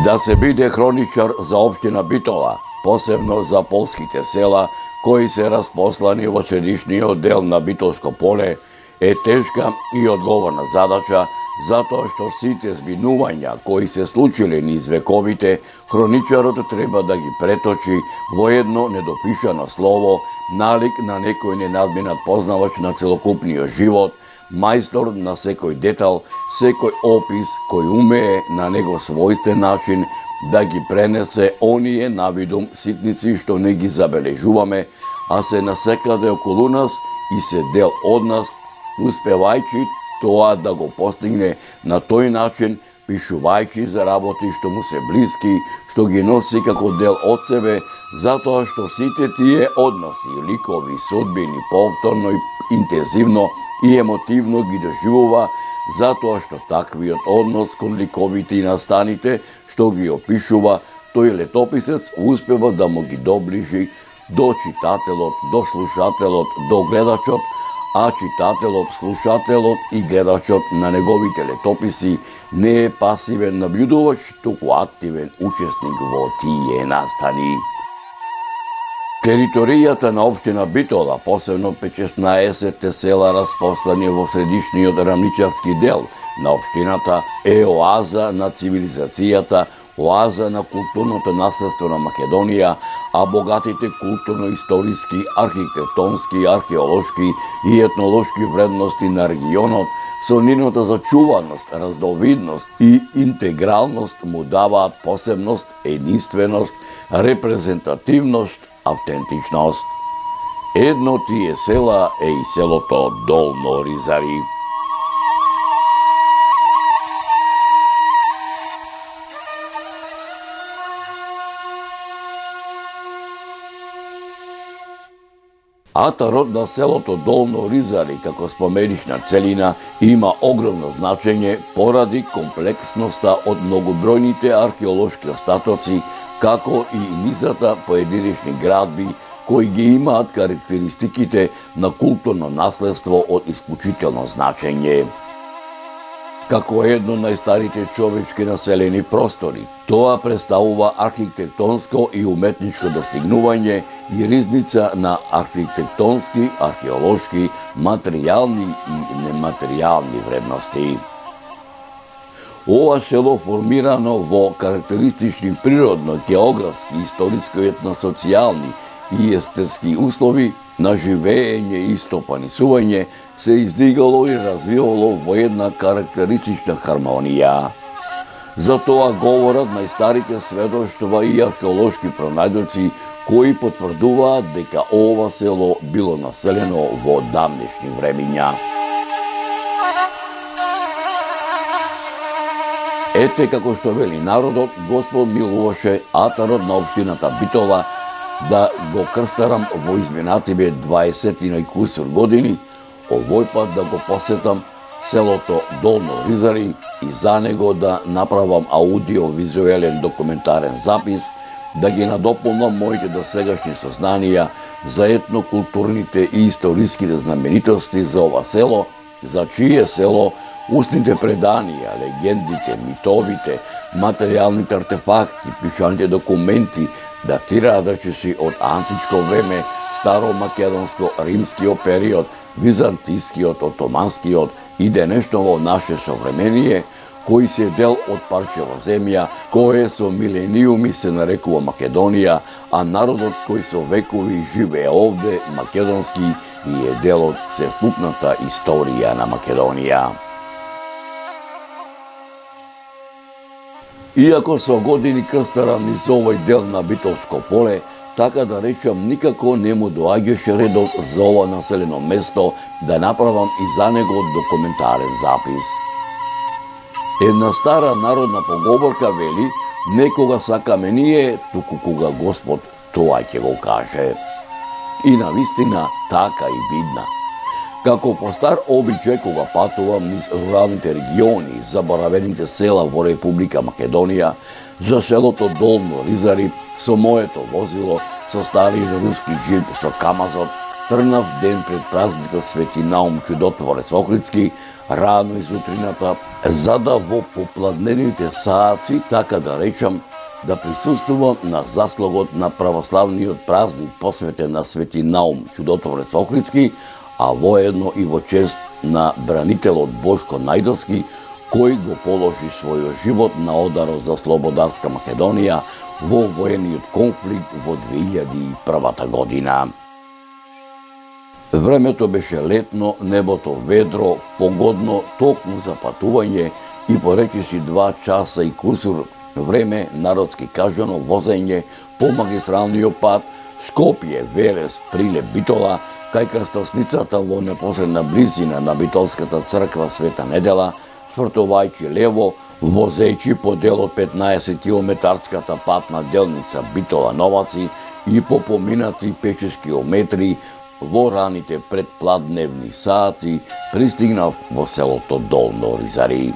Да се биде хроничар за општина Битола, посебно за полските села кои се распослани во средишниот дел на Битолско поле, е тешка и одговорна задача, затоа што сите збинувања кои се случиле низ вековите, хроничарот треба да ги преточи во едно недопишано слово, налик на некој ненадминат познавач на целокупниот живот, мајстор на секој детал, секој опис кој умее на негов својствен начин да ги пренесе оние навидум ситници што не ги забележуваме, а се насекаде околу нас и се дел од нас, успевајќи тоа да го постигне на тој начин, пишувајќи за работи што му се блиски, што ги носи како дел од себе, затоа што сите тие односи, ликови, судбини, повторно и интензивно и емотивно ги доживува, затоа што таквиот однос кон ликовите и настаните, што ги опишува, тој летописец успева да му ги доближи до читателот, до слушателот, до гледачот, а читателот, слушателот и гледачот на неговите летописи не е пасивен наблюдувач, туку активен учесник во тие настани. Територијата на општина Битола, посебно 15 села распослани во средишниот рамничарски дел на општината, е оаза на цивилизацијата, оаза на културното наследство на Македонија, а богатите културно-историски, архитектонски, археолошки и етнолошки вредности на регионот со нивната зачуваност, разновидност и интегралност му даваат посебност, единственост, репрезентативност, автентичност. Едно од тие села е и селото Долно Ризари. Атарот на селото Долно Ризари како споменична целина има огромно значење поради комплексноста од многобројните археолошки остатоци, како и низата поединечни градби кои ги имаат карактеристиките на културно наследство од исклучително значење. Како едно од најстарите човечки населени простори, тоа представува архитектонско и уметничко достигнување и ризница на архитектонски, археолошки, материјални и нематеријални вредности. Ова село формирано во карактеристични природно, географски, историско, етносоцијални и естетски услови на живеење и стопанисување се издигало и развивало во една карактеристична хармонија. За тоа говорат најстарите сведоштва и археолошки пронајдоци кои потврдуваат дека ова село било населено во давнешни времиња. Ете како што вели народот, Господ милуваше атарот на општината Битола да го крстарам во изминативе 20 и кусур години, овој пат да го посетам селото Долно Ризари и за него да направам аудио-визуелен документарен запис, да ги надополнам моите досегашни сознанија за етнокултурните и историските знаменитости за ова село, за чие село устните преданија, легендите, митовите, материјалните артефакти, пишаните документи датираат речиси од античко време, старомакедонско, римскиот период, византискиот, отоманскиот и денешново наше современие, кои се дел од парчево земја, кое со милениуми се нарекува Македонија, а народот кој со векови живее овде, македонски, и е дел од севкупната историја на Македонија. Иако со години крстарам низ овој дел на Битолско поле, така да речам никако не му доаѓаше редот за ова населено место да направам и за него документарен запис. Една стара народна поговорка вели: некога сакаме ние, туку кога Господ тоа ќе го каже. И навистина така и видна. Како по стар обичај кога патувам низ руралните региони, заборавените села во Република Македонија, за селото Долно Ризари со моето возило, со стариот руски джип со камазот, тргнав ден пред празникот Свети Наум Чудотворец Охридски, рано изутрината, за да во попладнените саати, така да речам, да присуствувам на заслогот на православниот празник посветен на Свети Наум Чудотворец Охридски, а воедно и во чест на бранителот Бошко Најдовски, кој го положи својот живот на ударот за слободарска Македонија во воениот конфликт во 2001 година. Времето беше летно, небото ведро, погодно токму за патување и поречиси 2 часа и кусур време, народски кажано, возење по магистралниот пат Скопје, Велес, Прилеп, Битола, кај крстосницата во непосредна близина на Битолската црква Света Недела, свртувајќи лево, возејќи по дел од 15 километарската патна делница Битола-Новаци и по поминати пешешки километри во раните предпладневни сати пристигнав во селото Долно Ризари.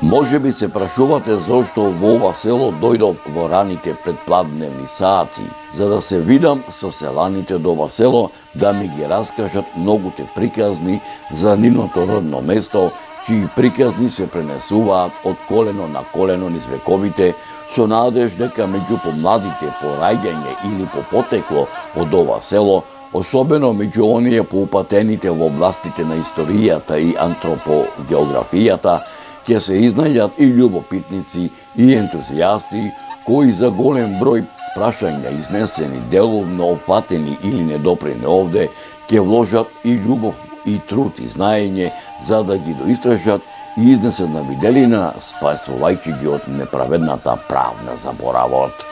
Може би се прашувате зошто во ова село дојдов во раните предпладневни сати, за да се видам со селаните до ова село, да ми ги раскажат многуте приказни за нивното родно место, чии приказни се пренесуваат од колено на колено низ вековите, со надеж дека меѓу помладите по раѓање или по потекло од ова село, особено меѓу оние поупатените во областите на историјата и антропогеографијата, ќе се изнајдат и љубопитници и ентузијасти кои за голем број прашања изнесени, деловно опатени или недопрени овде, ќе вложат и љубов и труд и знаење за да ги доистражат и изнесат на виделина, спасувајќи ги од неправедната правна заборавот.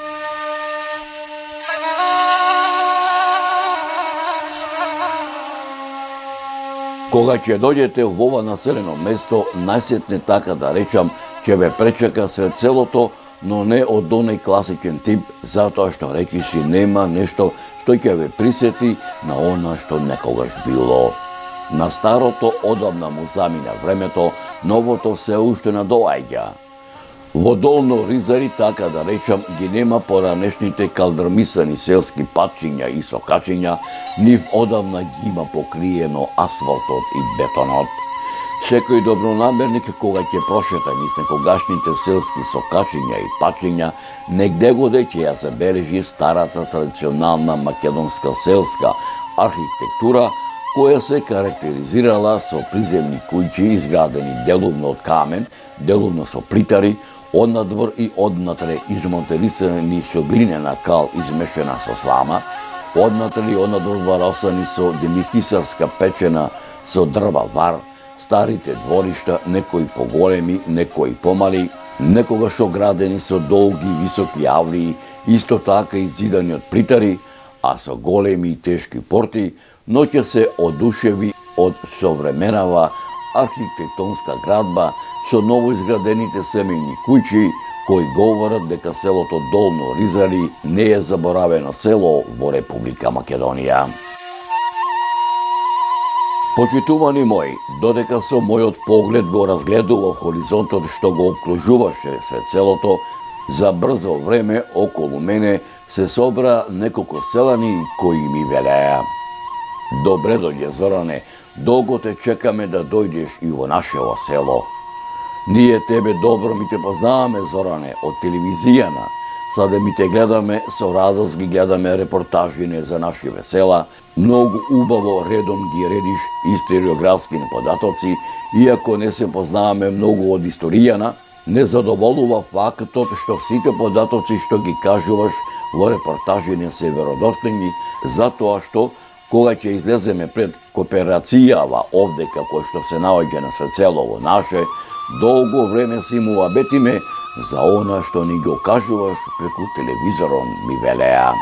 Кога ќе дојдете во ова населено место, најсетне така да речам, ќе ве пречека сред селото, но не од оној класичен тип, затоа што речиси нема нешто што ќе ве присети на она што некогаш било. На старото одамна му замина времето, новото се уште надоаѓа. Во Долно Ризари, така да речам, ги нема поранешните калдрмисани селски патчиња и сокачиња, нив одавна ги има покриено асфалтот и бетонот. Секој добронамерник кога ќе прошета низ некогашните селски сокачиња и патчиња, негде-годе ќе ја забележи старата традиционална македонска селска архитектура, која се карактеризирала со приземни куќи изградени делумно од камен, делумно со плитари, однадвор и однатре измонтерисани со глинена кал измешана со слама, однатре и однадвор варосани со демихисарска печена со дрва вар, старите дворишта, некои поголеми, некои помали, некогаш оградени со долги високи авлии, исто така изидани од плитари, а со големи и тешки порти, но ќе се одушеви од современава архитектонска градба со новоизградените семејни куќи, кои говорат дека селото Долно Ризари не е заборавено село во Република Македонија. Почитувани мои, додека со мојот поглед го разгледував хоризонтот што го обкружуваше сред селото, за брзо време околу мене се собра неколку селани кои ми велеа: "Добре дојде, Зоране, долго те чекаме да дојдеш и во нашево село. Ние тебе добро ми те познаваме, Зоране, од телевизијана. Саде ми те гледаме, со радост ги гледаме репортажине за нашиве села. Многу убаво редом ги редиш историографски податоци, иако не се познаваме многу од историјана, не задоволува фактот што сите податоци што ги кажуваш во репортажине се веродостојни, затоа што кога ќе излеземе пред кооперацијава овде како што се наоѓа на селово наше, долго време си му абетиме за она што ни го кажуваш преку телевизорон, ми велеа.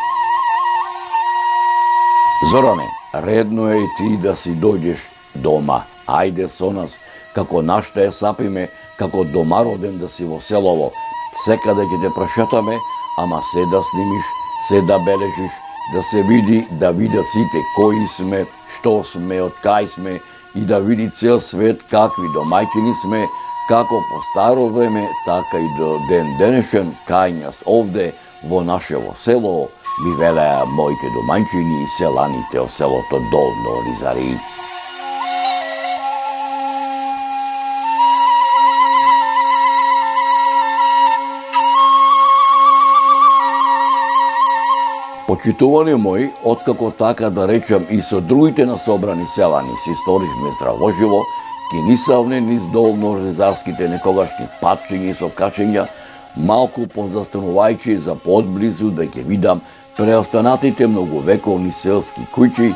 Зоране, редно е и ти да си дојдеш дома. Ајде со нас, како наште сапиме, како домароден да си во селово. Секаде ќе те прошетаме, ама се да снимиш, се да бележиш, да се види, да видат сите кои сме, што сме, од кај сме и да види цел свет какви домајќини сме, како по старо време, така и до ден денешен кај нас овде во нашево село, ми велеа моите домајчини и селаните од селото Долно Ризари. Почитувани мои, откако така да речам и со другите насобрани селани се историчме здравоживо, ки нисавне низ долно-ризарските некогашни патчиња и сокачења, малку позастанувајќи за подблизу да ќе видам преостанатите многовековни селски куќи,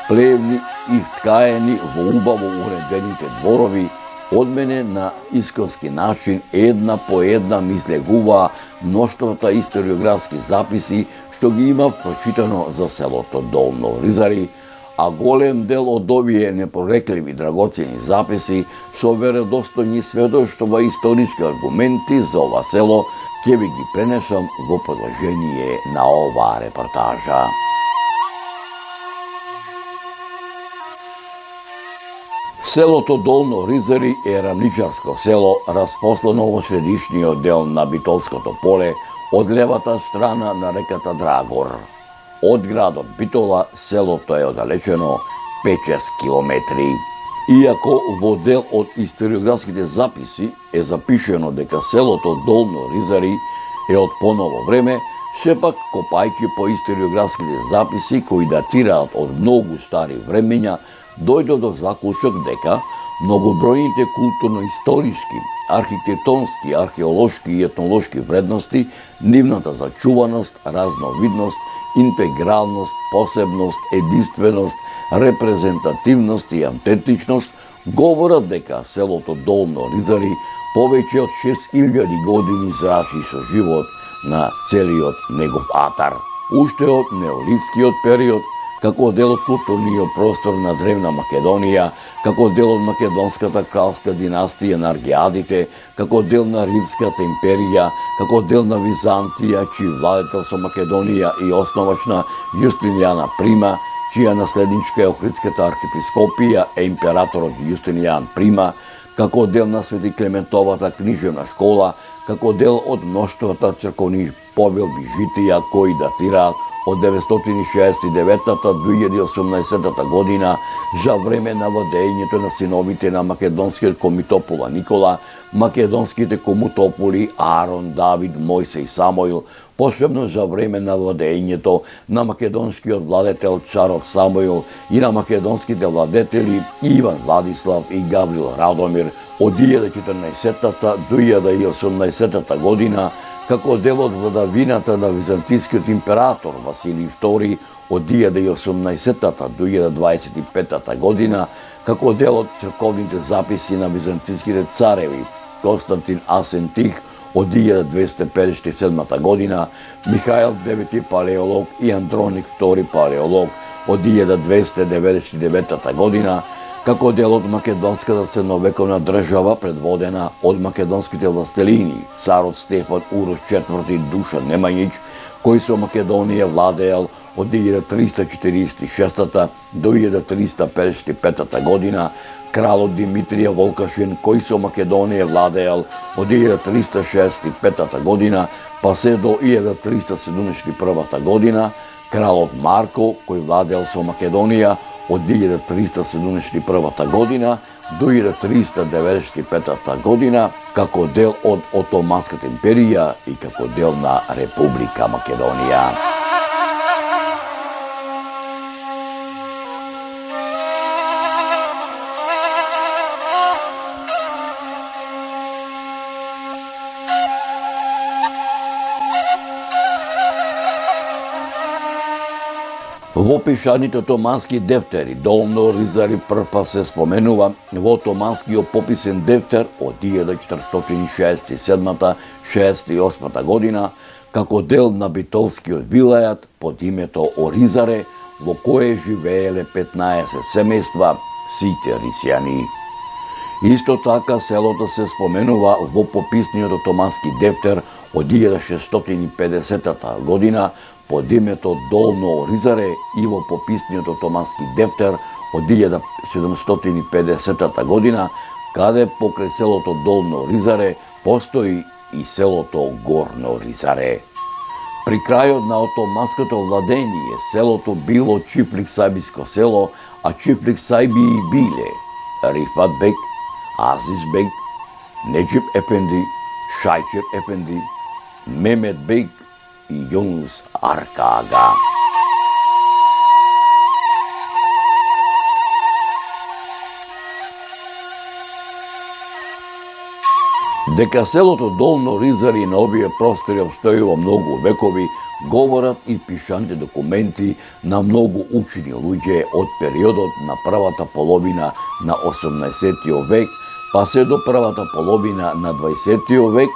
плевни и вткаени во убаво уредените дворови, од мене на исконски начин една по една ми излегуваа мноштвата историографски записи што ги имав прочитано за селото Долно Ризари, а голем дел од овие непрорекливи драгоцени записи со веродостојни сведоштва и исторички аргументи за ова село ќе ви ги пренесам во продолжение на оваа репортажа. Селото Долно Ризари е рамничарско село, распослано во средишниот дел на Битолското поле, од левата страна на реката Драгор. Од градот Битола селото е оддалечено 5-6 километри. Иако во дел од историографските записи е запишено дека селото Долно Ризари е од поново време, сепак копајќи по историографските записи кои датираат од многу стари времења, дојде до заклучок дека многобројните културно-историски, архитектонски, археолошки и етнолошки вредности, нивната зачуваност, разновидност, интегралност, посебност, единственост, репрезентативност и аутентичност говорат дека селото Долно Ризари повеќе од 6000 години зрачи со живот на целиот негов атар. Уште од неолитскиот период, како дел од културниот простор на древна Македонија, како дел од македонската кралска династија на Аргиадите, како дел на Римската империја, како дел на Византија, чиј владетел со Македонија и основачна Јустинијана Прима, чија наследничка е Охридската архиепископија е императорот Јустинијан Прима, како дел на Свети Клементовата книжевна школа, како дел од мноштвата црковни повелби житија кои датираат од 969-2018 година за време на владењето на синовите на македонскиот комитопола Никола, македонските комутополи Аарон, Давид, Мојсе и Самоил, посебно за време на владењето на македонскиот владетел царот Самоил и на македонските владетели Иван Владислав и Гаврил Радомир од 1014-2018 година, како дел од владавината на византискиот император Василий II од 1018-2025 година, како дел од црковните записи на византиските цареви Константин Асентих од 1257 година, Михаил IX Палеолог и Андроник II Палеолог од 1299 година, како дел од македонската средновековна држава предводена од македонските властелини, царот Стефан Урош IV Душан Немањич, кој со Македонија владеел од 1346 до 1355 година, кралот Димитрија Волкашин, кој со Македонија владеел од 1365 година, па се до 1371 година, кралот Марко, кој владеел со Македонија од 1371 година до 1395 година, како дел од Отоманската империја и како дел на Република Македонија. Во пишаните отомански дефтери Долно Ризари првпат се споменува во отоманскиот пописен дефтер од 1467-68 година како дел на битолскиот вилајат под името Оризаре, во кое живееле 15 семејства, сите рисјани. Исто така селото се споменува во пописниот отомански дефтер од 1650 година под името Долно Ризаре и во пописниот отомански дефтер од 1750 година, каде покрај селото Долно Ризаре постои и селото Горно Ризаре. При крајот на отоманското владење селото било Чифлик Сајбиско село, а Чифлик Сајби биле Рифат бек, Азиз бек, Неџип ефенди, Шајчер ефенди, Мемет бек и Јунус Арка ага. Дека селото Долно Ризари на овие простори обстојува многу векови, говорат и пишаните документи на многу учени луѓе од периодот на првата половина на 18 век, па се до првата половина на 20 век,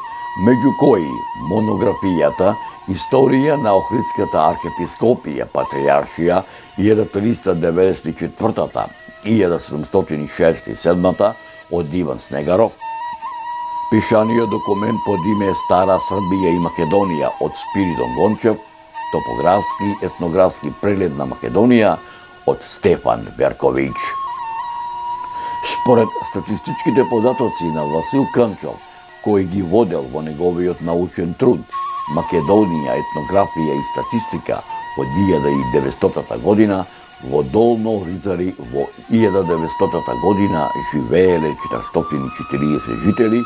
меѓу кои монографијата Историја на Охридската архиепископија Патриаршија 1394 и 1767 од Иван Снегаров, пишаниот документ под име Стара Србија и Македонија од Спиридон Гончев, топографски етнографски преглед на Македонија од Стефан Верковиќ. Според статистичките податоци на Васил Канчов, кој ги водел во неговиот научен труд Македонија, етнографија и статистика од 1900 година, во Долно Ризари во 1900 година живееле 440 жители,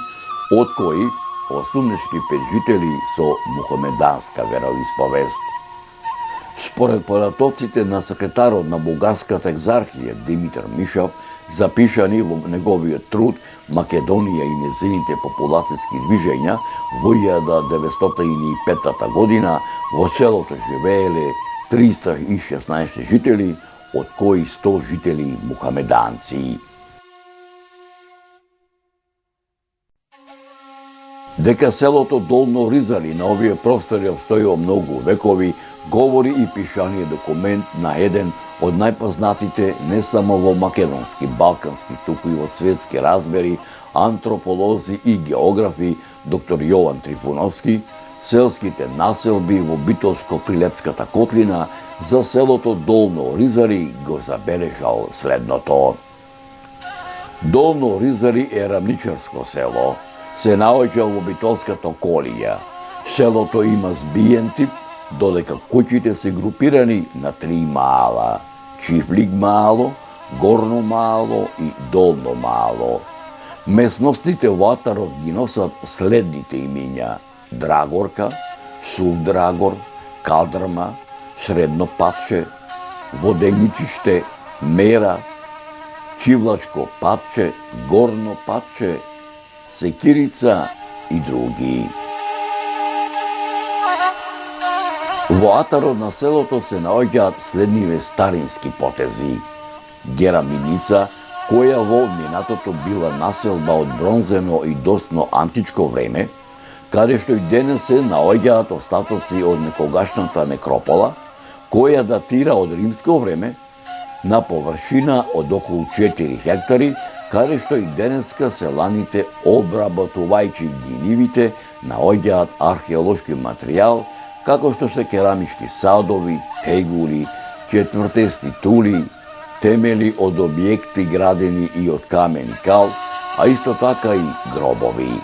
од кои 85 жители со мухамеданска вероисповест. Според податоците на секретарот на Бугарската екзархија Димитар Мишов, запишани во неговиот труд Македонија и незините популацијски движења, во 1905 година во селото живееле 316 жители, од кои 100 жители мухамеданци. Дека селото Долно Ризари на овие простори обстојува многу векови, говори и пишаниот документ на еден од најпознатите не само во македонски, балкански, туку и во светски размери антрополози и географи доктор Јован Трифуновски, селските населби во Битолско-Прилепската котлина за селото Долно Ризари го забележал следното. Долно Ризари е рамничарско село, се наоѓа во Битолската околија. Селото има збиен тип, додека куќите се групирани на 3 маала: Чифлик мало, Горно мало и Долно мало. Местностите во атарот ги носат следните имиња: Драгорка, Сув Драгор, Калдрма, Средно Патче, Воденичиште, Мера, Чивлачко Патче, Горно Патче, Секирица и други. Во атарот на селото се наоѓаат следниве старински потези: Гераминица, која во минатото била населба од бронзено и досно античко време, каде што и денес се наоѓаат остатоци од некогашната некропола, која датира од римско време, на површина од околу 4 хектари, каде што и денеска селаните, обработувајќи ги нивите, наоѓаат археолошки материјал, како што се керамички садови, тегули, четвртести тули, темели од објекти градени и од камен и кал, а исто така и гробови.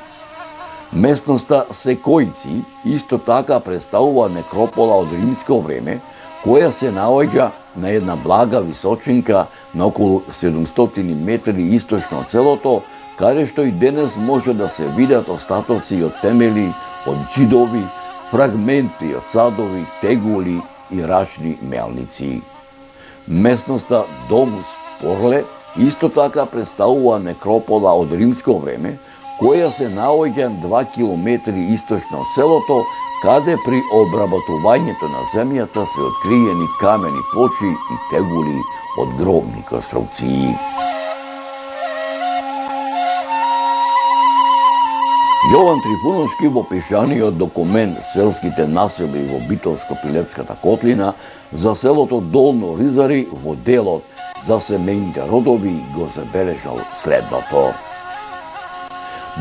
Местноста Секојци исто така представува некропола од римско време, која се наоѓа на една блага височинка на околу 700 метри источно од селото, каде што и денес може да се видат остатоци од темели, од џидови, фрагменти од садови, тегули и рачни мелници. Местноста Домус Порле исто така представува некропола од римско време, која се наоѓа 2 километри источно од селото, каде при обработувањето на земјата се откриени камени плочи и тегули од гробни конструкции. Јован Трифуновски во пишаниот документ Селските населби во Битолско-Пилепската котлина за селото Долно Ризари во делот за семејните родови го забележал следното.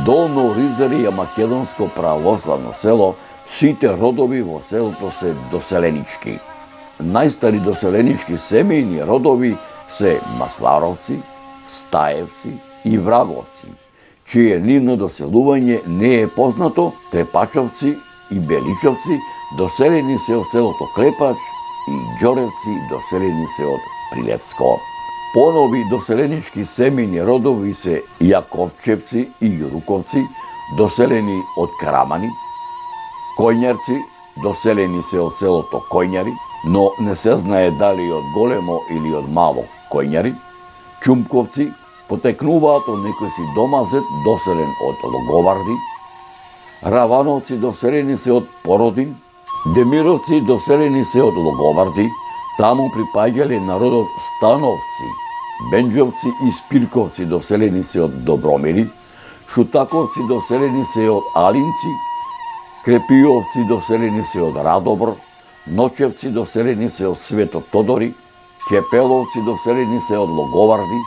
Долно Ризари е македонско православно село, сите родови во селото се доселенички. Најстари доселенички семејни родови се Масларовци, Стаевци и Враговци, чие нивно доселување не е познато. Трепачовци и Беличовци доселени се од селото Клепач и Ѓоревци доселени се од Прилепско. Понови доселенички семејни родови се Јаковчевци и Јуруковци, доселени од Карамани, Коњарци, доселени се од селото Коњари, но не се знае дали од големо или од мало Коњари, Чумковци, потекнуваат од некој си домазет доселен од Логоварди, Равановци доселени се од Породин, Демировци доселени се од Логоварди, таму припаѓале народот Становци, Бенџовци и Спирковци доселени се од Добромири, Шутаковци доселени се од Алинци, Крепиовци доселени се од Радобр, Ночевци доселени се од Свето Тодори, Кепеловци доселени се од Логоварди,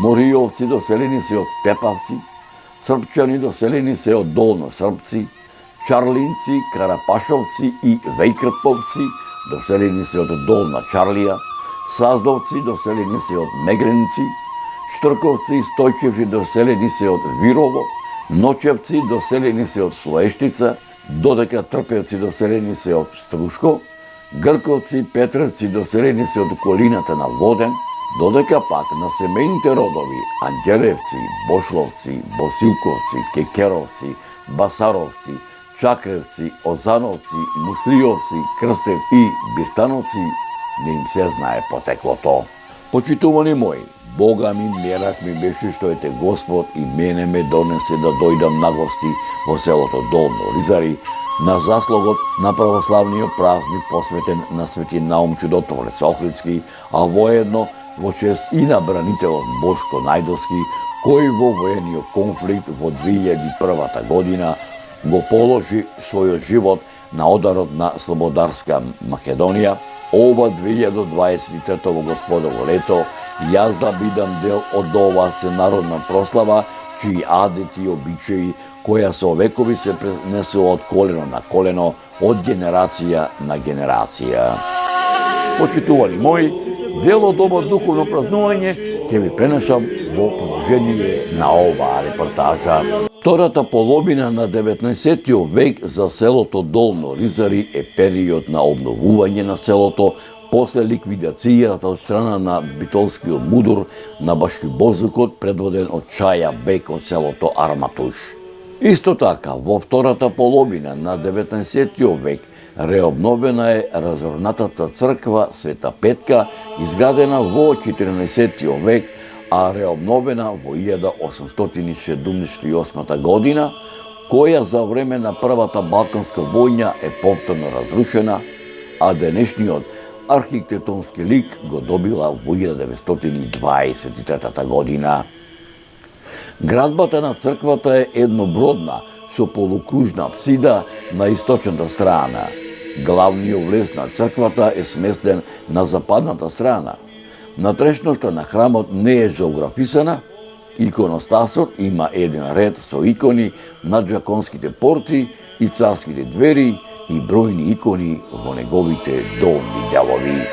Мориовци доселени се од Тепавци, Српчани доселени се од Долно Српци, Чарлинци, Карапашовци и Вејкрповци доселени се од Долна Чарлија, Саздовци доселени се од Мегренци, Штрковци и Стојчевци доселени се од Вирово, Ночевци доселени се од Слоештица, додека Трпевци доселени се од Струшко, Грковци и Петревци доселени се од околината на Воден, додека пак на семејните родови Анđелевци, Бошловци, Босилковци, Кекеровци, Басаровци, Чакревци, Озановци, Муслиовци, Крстев и Биртановци не им се знае потеклото. Почитувани мои, Бога ми мерак ми беше што ете Господ и мене ме донесе да дојдам на гости во селото Долно Ризари на заслугот на православниот празник посветен на Свети Наум Чудотворец Охридски, а воедно во чест и на бранителот Бошко Најдовски, кој во воениот конфликт во 2001 година го положи својот живот на ударот на Слободарска Македонија. Ова 2023 во Господово лето, јас да бидам дел од оваа сенародна прослава, чии адети и обичаи, која со векови се пренесува од колено на колено, од генерација на генерација. Почитувани мои, дел од ова духовно празнување ќе ви пренесам во продолжение на оваа репортажа. Втората половина на 19 век за селото Долно Ризари е период на обновување на селото после ликвидацијата од страна на битолскиот мудур на Башкибозукот, предводен од Чаја Бек од селото Арматуш. Исто така, во втората половина на 19 век реобновена е разорнатата црква Света Петка, изградена во 14 век, а реобновена во 1878 година, која за време на Првата Балканска војна е повторно разрушена, а денешниот архитектонски лик го добила во 1923 година. Градбата на црквата е еднобродна, со полукружна апсида на источната страна. Главниот влез на црквата е сместен на западната страна. Натрешноста на храмот не е зеографисана, иконостасот има еден ред со икони над джаконските порти и царските двери и бројни икони во неговите долни делови.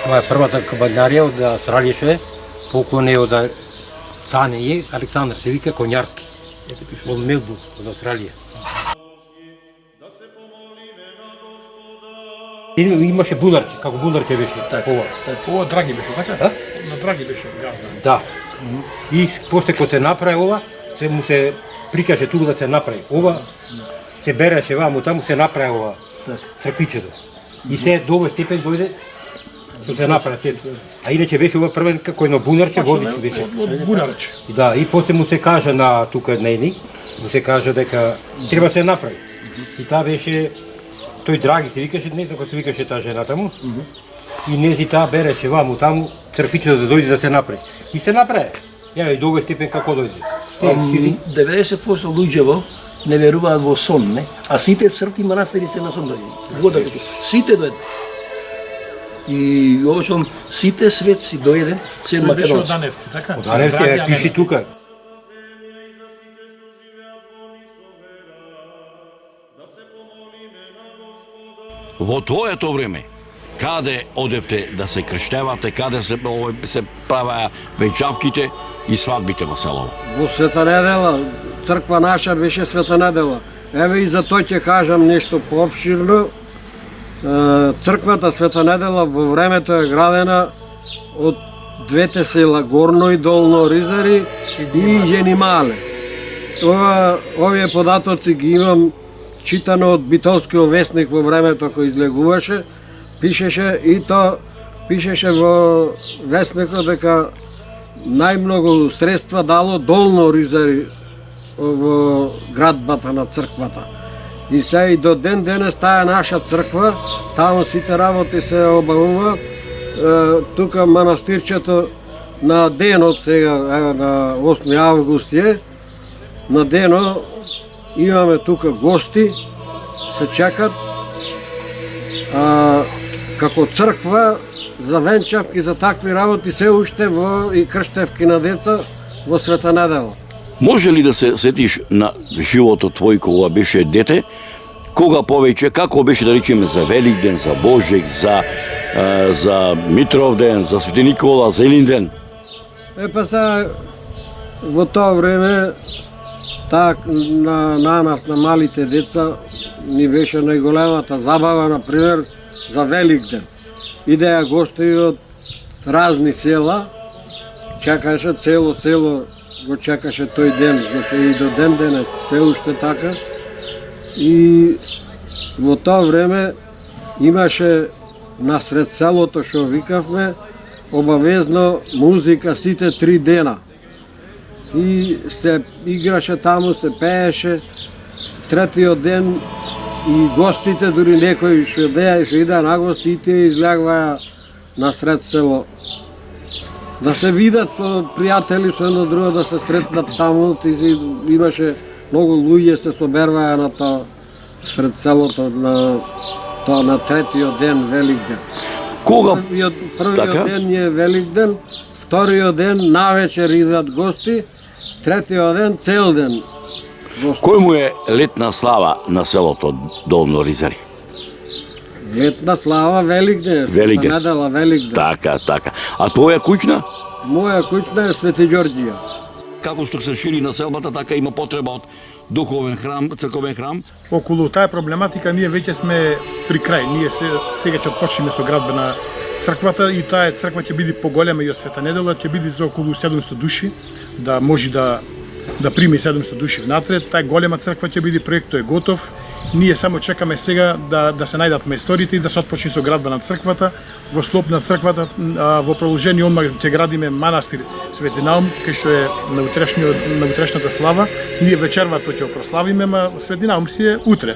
Ова е првата кабанарија од Австралија, поклон е од Цане и Александар се вика Конјарски. Ете пише од Мелбурн, од Австралија. Имаше бунарче, како бунарче беше. Ова. Ова Драги беше, така? На Драги беше газда. Да. И после кога се направи ова, се му се прикаже тука да се направи. Ова се береше ваму таму се направи ова црквичето. И се до овој степен дојде што се направи сето. А иначе беше ова првен како едно бунарче водичко беше. Од бунарче. Да, и после му се кажа на тука нейник, му се кажа дека треба се направи. И таа беше тој Драги се викаше, не знам како се викаше таа жена таму. И нези таа береше ваму таму црквичето да дојде да се направи. И се направи. Ја и до овој степен како дојде. 90% луѓево не веруваат во сон, не? А сите цркви манастири се на сон дојде. Вода беше. Сите дојде. И овошто сите светци дојде, се македонци. Беше од Даневци, така? Од Даневци пише тука. Во твоето време, каде одевте да се крштевате, каде се правеа венчавките и свадбите во селово? Во Света недела, црква наша беше Света недела. Еве и за тој ќе кажам нешто поопширно. Црквата Света недела во времето е градена од двете села Горно и Долно Ризари и Јенимале. Овие податоци ги имам читано од Битолскиот весник во времето кој излегуваше, пишеше и то пишеше во весникот дека најмногу средства дало долно Ризари во градбата на црквата. И сега и до ден денес таа наша црква, таму сите работи се обавува. Тука манастирчето на денот сега, на 8 август е, на денот имаме тука гости, се чекат. Како црква за венчавки, за такви работи се уште во и крштевки на деца во Света недела. Може ли да се сетиш на животот твој кога беше дете? Кога повеќе, како беше да речеме за Великден, за Божек, за Митровден, за Свети Никола, за Елинден? Па сега, во тоа време, на нас, на малите деца, ни беше најголемата забава, например, за Великден. Идеја гости од разни села, чекаше цело село, го чекаше тој ден, значи и до ден денес се уште така. И во тоа време имаше насред селото што викавме обавезно музика сите 3 дена. И се играше таму, се пееше. Третиот ден и гостите, дури некои што идеа на гости, и тие излягваа насред село. Да се видат со пријатели, со едно друго, да се сретнат таму. Имаше многу луѓе се соберваа на тоа сред селото на третиот ден Великден. Кога? Првиот ден е Великден, вториот ден навечер идат гости, третиот ден цел ден гости. Кој му е летна слава на селото Долно Ризари? Летна слава Великден, Великден. недела Великден. Така. А твоја куќна? Моја куќна е Свети Ѓорѓија. Како што се шири населбата, така има потреба од духовен храм, црковен храм. Околу таа проблематика ние веќе сме при крај. Ние сега ќе почнеме со градба на црквата и таа црква ќе биде поголема и од Света недела, ќе биде за околу 700 души, да може да прими 700 души внатре. Таа голема црква ќе биде, проектот е готов. Ние само чекаме сега да се најдат месторите и да се отпочне со градба на црквата. Во слоп на црквата, во продолжение одма ќе градиме манастир Свети Наум, кај што е на утрешната слава. Ние вечервато ќе прославиме, ма Свети Наум си е утре.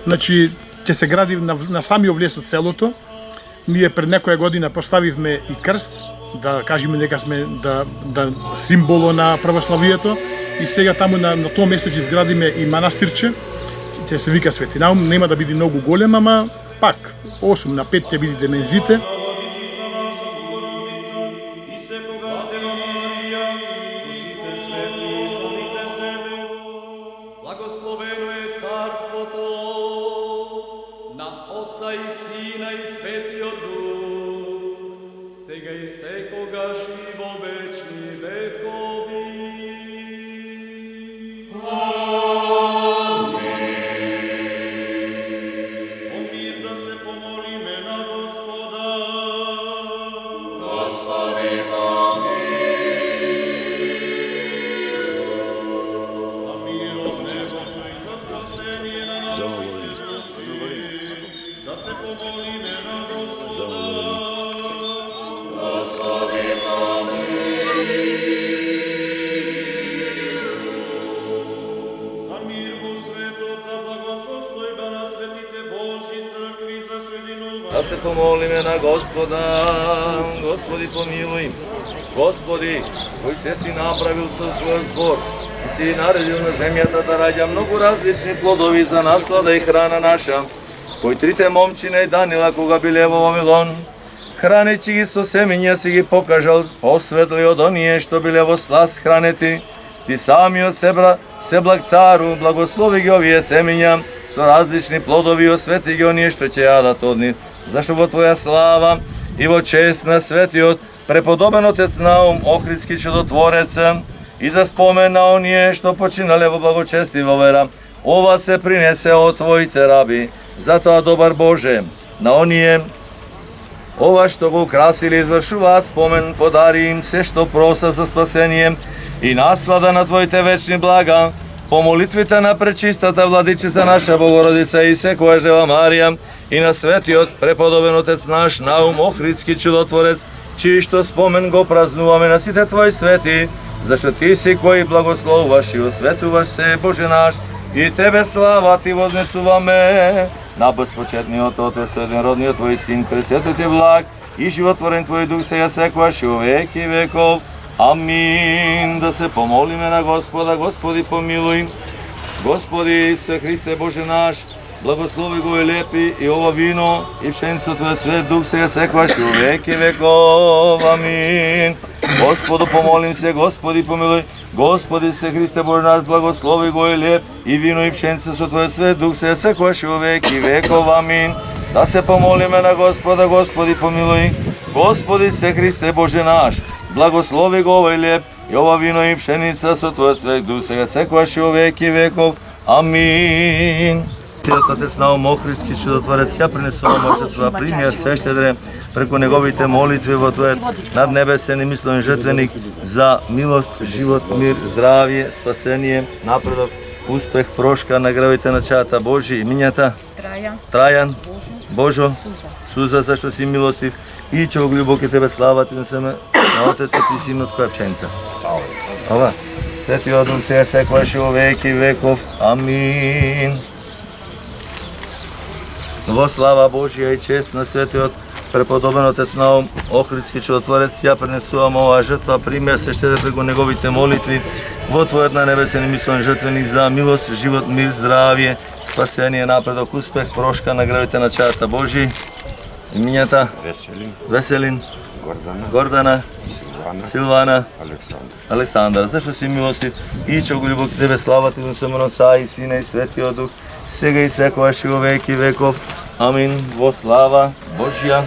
Значи, ќе се гради на самиот влез од селото. Ние пред некоја година поставивме и крст, да кажеме дека сме да символо на православието, и сега таму на тоа место ќе изградиме и манастирче, ќе се вика Свети Наум. Нема да биде многу голем, ама пак 8 на 5 ќе биде демензите. Благословено е царството на Отца и Сина и Светиот Дух, сега и секогаш и во вечни векови. Да се помолиме на Господа. Господи, помилуј. Господи, кој се си направил со својот збор и си наредил на земјата да раѓа многу различни плодови за наслада и храна наша, кој трите момчина и Данила кога биле во Вавилон, хранејќи ги со семења си ги покажал посветли од оние што биле во сласт хранети. Ти самиот се благ цару, благослови ги овие семења со различни плодови, освети ги оние што ќе јадат од нив, зашто во Твоја слава и во чест на светиот преподобен Отец Наум, Охридски чудотворец, и за спомен на оние што починале во благочестива вера, ова се принесе од Твоите раби. Затоа, добар Боже, на оние ова што го украсили извршуваат спомен, подари им се што проса за спасение и наслада на Твоите вечни блага, по молитвите на пречистата владичица наша Богородица и секоја Дева Марија и на светиот преподобен Отец наш Наум Охридски чудотворец, чиј што спомен го празнуваме на сите Твои свети, зашто Ти си кој благословуваш и осветуваш се, Боже наш, и Тебе слава Ти вознесуваме на безпочетниот Отец, единородниот Твој Син, пресветот и благ и животворен Твој Дух сега секогаш и во веки веков. Амин. Да се помолиме на Господа. Господи помилуј. Господи Исусе Христе Боже наш, благослови го и лепи и ова вино и пшеницата Твојот свет Дух сега секогаш и во веки веков. Амин. Господу помолим се, Господи помилуј. Господи се Христе Боже наш, благослови го и леп и вино и пшеница со Твојот свет Дух сега секогаш и во веки веков. Амин. Да се помолиме на Господа. Господи помилуј. Господи се Христе Боже наш, благослови го овој леп и ова вино и пшеница со Твојот свет Дух сега секогаш и во веки веков. Амин. Светиот Отец Наум Охридски чудотворец, ја принесувам жртва, прими ја свештедре преку неговите молитви во Твојот наднебесен и мислен жртвеник за милост, живот, мир, здравје, спасение, напредок, успех, прошка на гревите на чата Божи, имињата Трајан, Божо, Суза, зашто си милостив и че ублюбоки Тебе слава Ти носиме на Отецот и Синот која пшеница. Ова, Светиот Дух сега секогаш и во веки веков. Амин. Во слава Божија и чест на Светиот преподобен Отец Наум Охридски чудотворец, ја пренесувам оваа жртва, прими ја свештедре преку неговите молитви во Твојот на небесен и мислен жртвеник за милост, живот, мир, здравје, спасение, напредок, успех, прошка на гревите на чата Божи. Имињата Веселин, Гордана, Силвана, Александар. Зашто си милостив и че го љубоки Тебе слава Ти носиме на Отца и Сина и Светиот Дух, сега и секогаш и во веки веков. Амин. Во слава Божја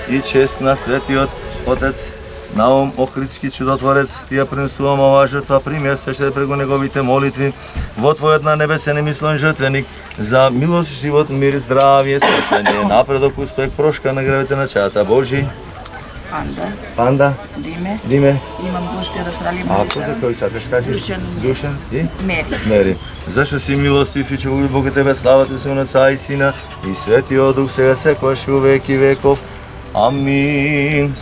и чест на Светиот Отец Наум Охридски чудотворец, Ти ја принесувам оваа жртва, прими ја свештедре преку неговите молитви во Твојот на небесен и мислен жртвеник за милост, живот, мир, здравје, спасение, напредок, успех, прошка на гревите на чата Божи. Панда, Диме, имам гости разрали а кој кој сакаш кажи? Душан и Мери. Мери. Зашто си милостив и че љубоки Тебе слава Ти се на Отца и Сина и Светиот Дух сега секогаш и во веки веков. Амин.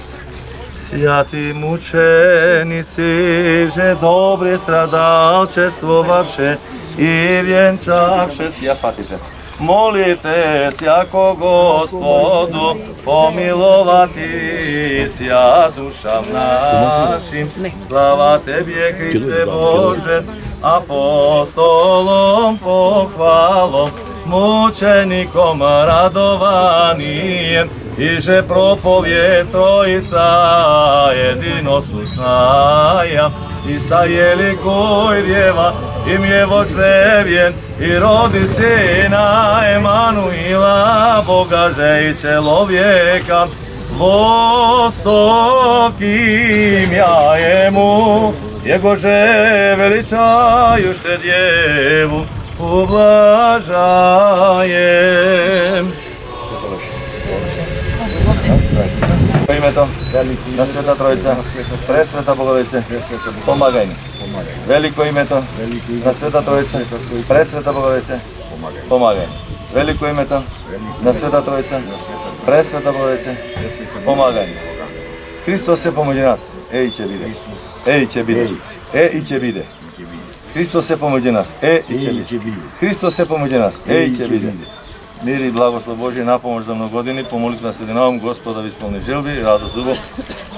Святи мученици, же добре страдалчествувавше и венчавше си ја фатите. Молите сјако Господу, помиловати сја душам нашим. Слава Тебе, Христе Боже, апостолом похвалом, мучеником радованием, и же проповед Троица единосушная, и саели кој дева, им je vočlevjen i rodi Sina Emanuila, Boga že i čelovjeka. Vostokim ja jemu, Jego že veličajušte djevu, ublažajem. Името на Света Тројца, Пресвета Богородице, помагај ни. Велико името на Света Тројца, Пресвета Богородице, помагај ни. Велико името на Света Тројца, Пресвета Богородице, помагај ни. Христос е помеѓу нас, е и ќе биде. Е и ќе биде. Е и ќе биде. Христос е помеѓу нас, е и ќе биде. Христос е помеѓу нас, е и ќе биде. Мир и благослов Божи на помош за многу години, по молитва се Наум, Господ да ви исполни желби и радост убав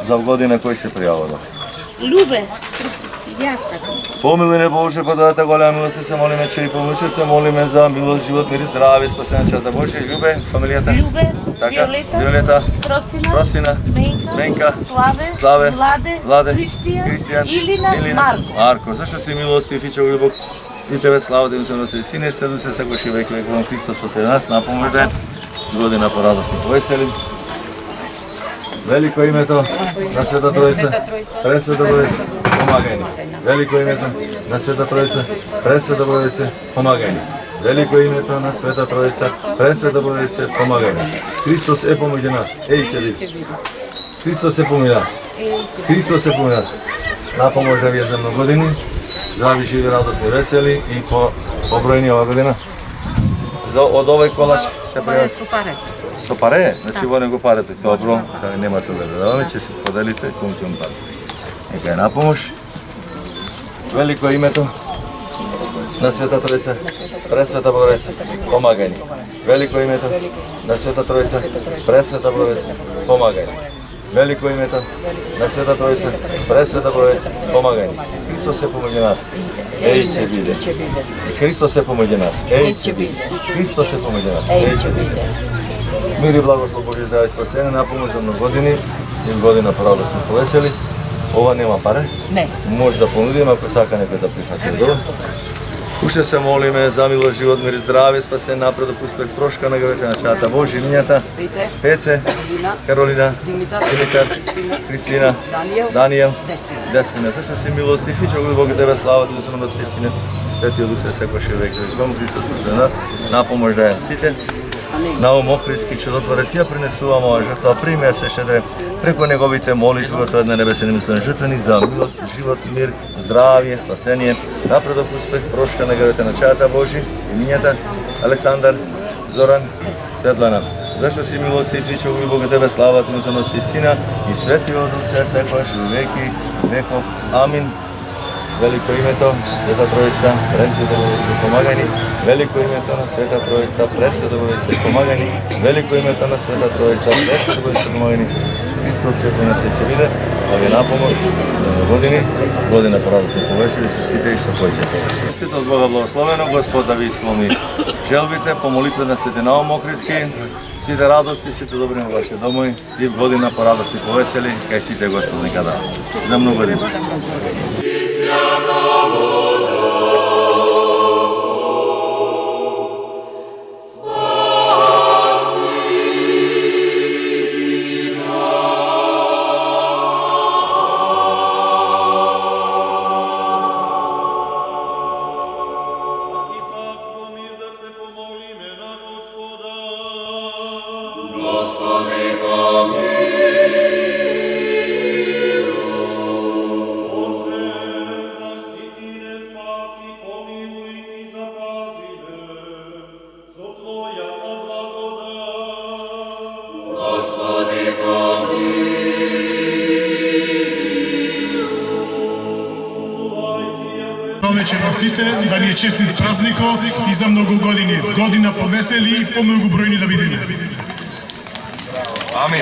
за година кој се пријавува. Любе, Помилуј не Боже, по Твојата голема милост се молиме, че и помнуче се молиме за милост, живот, мир и здравје, спасение чата Божи. Любе, фамилијата? Любе, така, Виолета, Просина, Менка, Славе, Владе, Кристијан, Илина, Марко. Марко, зашто си милостив и че љубок и Тебе слава да им се носи Сине и Свето се секогаш и веки веков. Христос посреди нас, напоможда година по радост и повесели. Велико името на Света Тројца, Пресвета Богородице, помагај ни. Велико името на Света Тројца, Пресвета Богородице, помагај ни. Велико името на Света Тројца, Пресвета Богородице, помагај ни. Христос е помеѓу нас, еј ќе биде. Христос е помеѓу нас. Христос е помеѓу нас. Напоможда ви за многу години. Здрави, живи, радосни, весели и побројни ова година. Од овој колаш се пријави. Со паре? Значи во него парите. Добро, кај нема тога да даваме, ќе се поделите кон ќе пари. Нека е на помош. Велико е името на Света Тројца, Пресвета Богородица, помагај ни. Велико е името на Света Тројца, Пресвета Богородица, помагај ни. Велико е името на Света Тројца, Пресвета Богородица, помагај ни. Христос е помеѓу нас. Еј ќе биде. Христос е помеѓу нас. Еј ќе биде. Христос е помеѓу нас. Еј ќе биде. Мир и благослов Божи, здраве и спасение, на помош за години и година порадосни повесели. Ова нема паре? Не. Може да понудиме, ако сака некој да прифати. Добро? Уште се молиме за милост, живот, мир и здраве, спасен, напредок, успех, прошка на гревете на чата Божи, имињата Пеце, Каролина, Димитар, Христина, Даниел, Деспина. Зашто си милостив и чего Бог тебе слава, да се Отца и Сина, Светиот Дух се секогаш и веќе. Кому Христос за нас, на помош да ја сите. На ум Охридски чудотворец, ја принесувам ова жртва, прими ја се шедре преко неговите молитви во Твојот небесен милостен жртвени за милост, живот, мир, здравие, спасение, напредок, успех, прошка на гревете на чата Божи, имињата Александар, Зоран, Светлана. Зашто си милостив и чего Бог тебе слава, Ти за Отца и Сина и Светиот Дух се секогаш и веки веков. Амин. Велико името Света Тројца, Пресвета Богородица, помагај ни. Велико името на Света Тројца, Пресвета Богородица, помагај ни. Велико името на Света Тројца, Пресвета Богородица, помагај ни. Христос свети на сеќе биде, а ви на помош за години, година порадосни повесели со сите и со појќите. Истите од Бога благословено, Господ да ви исполни желбите, по молитва на Свети Наум Охридски, сите радости, сите добри на вашите домови и година порадосни повесели, кај сите Господ нека да. За многу години. Вечер на сите, да ни е честит празникот и за многу години. Година повесели и по многу бројни да видиме. Амин.